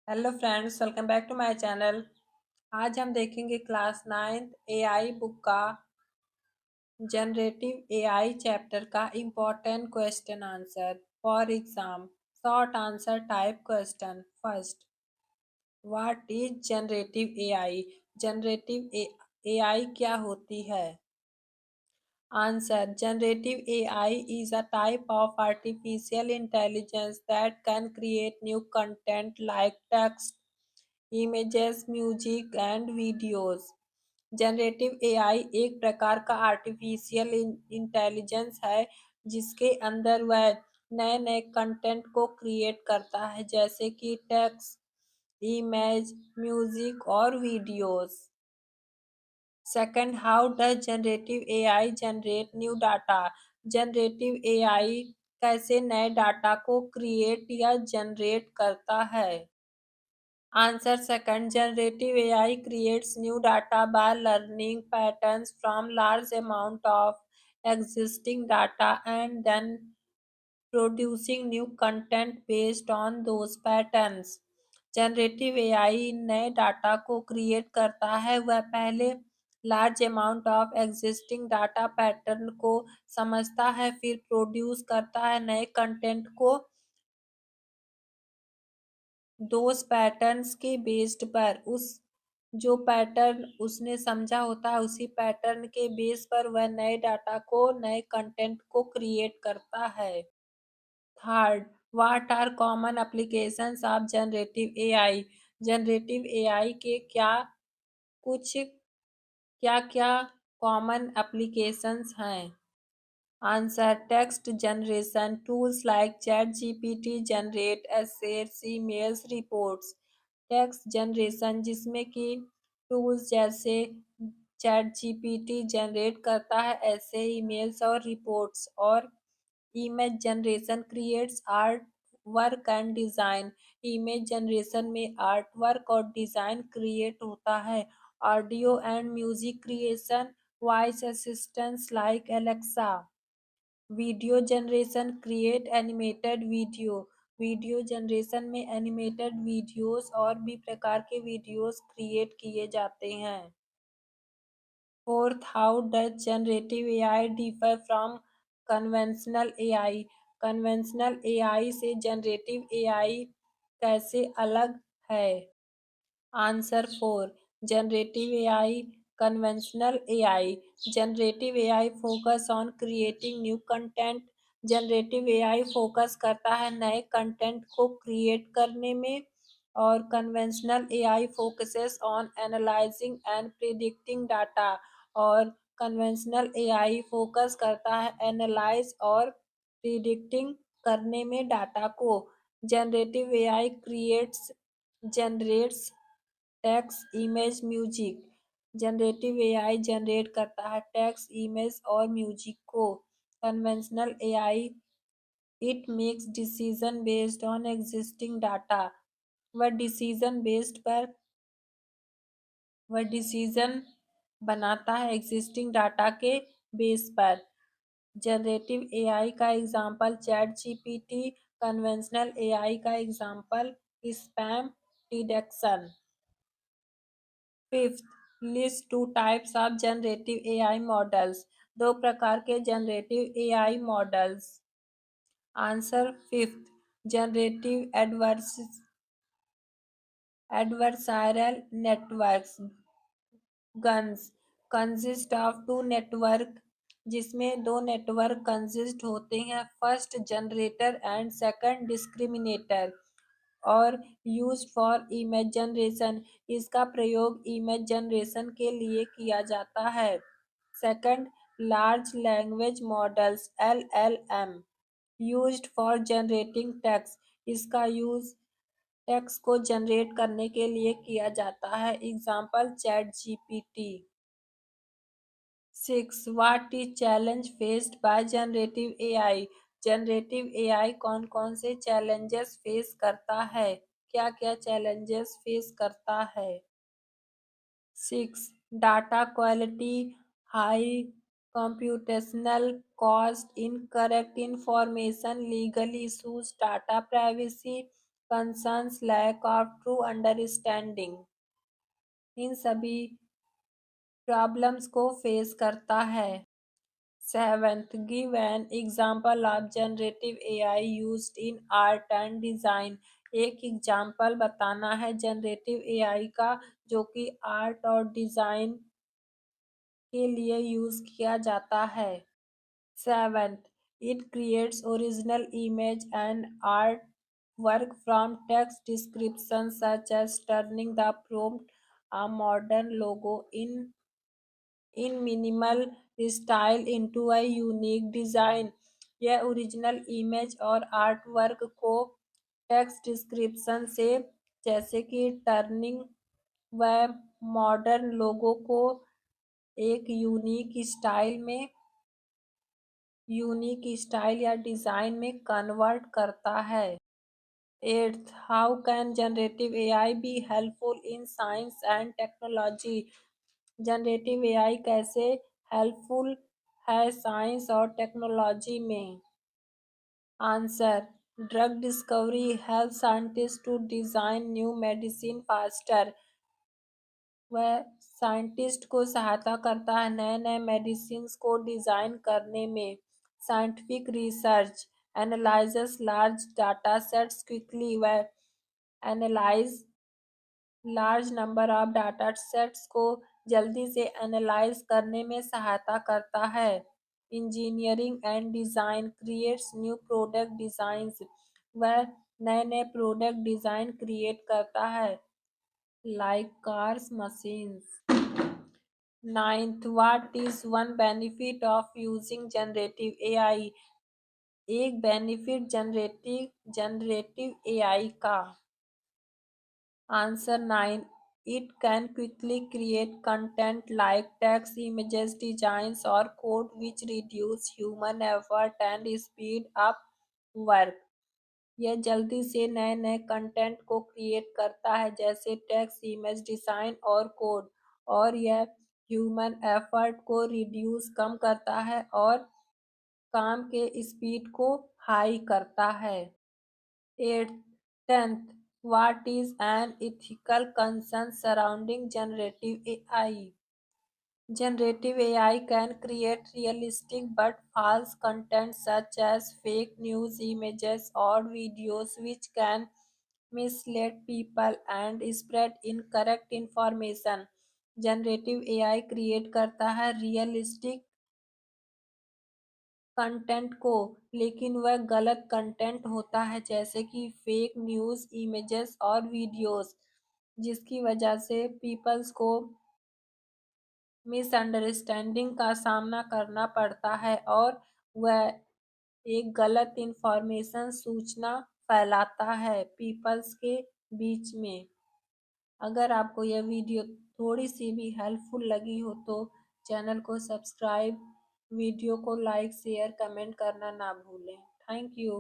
Hello friends, welcome back to my channel. आज हम देखेंगे क्लास 9th एआई बुक का जनरेटिव एआई चैप्टर का important question answer for exam. Short answer type question. First, what is generative AI? Generative AI क्या होती है? Answer: Generative AI is a type of artificial intelligence that can create new content like text, images, music and videos. Generative AI एक प्रकार का artificial intelligence है जिसके अंदर वह नए नए कंटेंट को क्रिएट करता है, जैसे कि टेक्स्ट, इमेज, म्यूजिक और videos. Second, how does generative AI generate new data? Generative AI कैसे नए डाटा को क्रिएट या जनरेट करता है? Answer second, generative AI creates new data by learning patterns from large amount of existing data and then producing new content based on those patterns. Generative AI नए data को create करता है। वह पहले large amount of existing data pattern को समझता है, फिर प्रोड्यूस करता है नए कंटेंट को दोज पैटर्न्स के बेस्ड पर। उस जो पैटर्न उसने समझा होता है उसी पैटर्न के बेस पर वह नए डाटा को, नए कंटेंट को क्रिएट करता है। Third, what are common applications of generative AI? Generative AI के क्या क्या कॉमन एप्लीकेशंस हैं? Answer: text generation tools like ChatGPT generate assets, emails, reports. Text generation जिसमें कि टूल्स जैसे चैट जीपीटी जनरेट करता है ऐसे ईमेल्स और रिपोर्ट्स। और image generation creates art work and design. Image generation में आर्ट वर्क और डिजाइन क्रिएट होता है। Audio and music creation, voice assistants like Alexa. Video generation create animated video. Video generation में एनिमेटेड वीडियोस और भी प्रकार के वीडियोस क्रिएट किए जाते हैं। Fourth, how does generative AI differ from conventional AI? Conventional AI से जनरेटिव एआई कैसे अलग है? Answer 4, generative AI, conventional AI. Generative AI focus on creating new content. Generative AI focus करता है नए कंटेंट को क्रिएट करने में। और conventional AI focuses on analysing and predicting data. और कन्वेंशनल एआई फोकस करता है एनालाइज और प्रिडिक्टिंग करने में डाटा को। Generative AI generates text, image, music. Generative AI generate करता है टेक्स्ट, इमेज और म्यूजिक को। Conventional AI it makes decision based on existing data. वह डिसीजन बनाता है एग्जिस्टिंग डाटा के बेस पर। जनरेटिव एआई का example chat GPT. Conventional AI का example spam detection. Fifth, list two types of generative AI models. दो प्रकार के generative AI models. Answer fifth, generative adversarial networks GANs consist of two network, जिसमें दो network consist होते हैं, first generator and second discriminator. और use for image generation, इसका प्रयोग इमेज जनरेशन के लिए किया जाता है। Second, large language models LLM used for generating text, इसका यूज टेक्स्ट को जनरेट करने के लिए किया जाता है। Example chat GPT. 6, what is challenge faced by generative AI? Generative AI कौन कौन से चैलेंजेस फेस करता है? क्या क्या चैलेंजेस फेस करता है? 6, data quality, high computational cost, incorrect information, legal issues, data privacy, concerns lack of true understanding. इन सभी प्रॉब्लम्स को फेस करता है। Seventh, give an example of generative AI used in art and design. एक example बताना है generative AI का जो कि आर्ट और डिज़ाइन के लिए यूज़ किया जाता है। Seventh, it creates original image and artwork from text descriptions such as turning the prompt a modern logo in minimal style into a unique design। यह ओरिजिनल इमेज और आर्ट वर्क को text description से जैसे कि turning a modern logo को एक unique style या design में कन्वर्ट करता है। Eighth, how can generative AI be helpful in science and technology. Generative AI कैसे हेल्पफुल है साइंस और टेक्नोलॉजी में। Answer, drug discovery help scientist to design new medicine faster. वह साइंटिस्ट को सहायता करता है नए नए मेडिसिन्स को डिज़ाइन करने में। Scientific research analyses large data sets quickly. वह analyse large number of data sets को जल्दी से एनालाइज करने में सहायता करता है। Engineering and design creates new product designs. वह नए नए प्रोडक्ट डिज़ाइन क्रिएट करता है like cars machines. Ninth, what is one benefit of using generative AI. एक बेनिफिट जनरेटिव एआई का। Answer 9, it can quickly create content like text, images, designs or code which reduce human effort and speed up work। यह जल्दी से नए नए content को create करता है जैसे टेक्स्ट, इमेज, डिज़ाइन और कोड, और यह ह्यूमन एफर्ट को रिड्यूस कम करता है और काम के स्पीड को हाई करता है। Eight, tenth, what is an ethical concern surrounding generative AI? Generative AI can create realistic but false content such as fake news images or videos which can mislead people and spread incorrect information। Generative AI create करता है realistic content को, लेकिन वह गलत content होता है जैसे कि फेक न्यूज़ इमेजेस और वीडियोस, जिसकी वजह से पीपल्स को मिसअंडरस्टैंडिंग का सामना करना पड़ता है और वह एक गलत इंफॉर्मेशन सूचना फैलाता है पीपल्स के बीच में। अगर आपको यह वीडियो थोड़ी सी भी हेल्पफुल लगी हो तो चैनल को सब्सक्राइब, वीडियो को लाइक शेयर कमेंट करना ना भूलें। Thank you.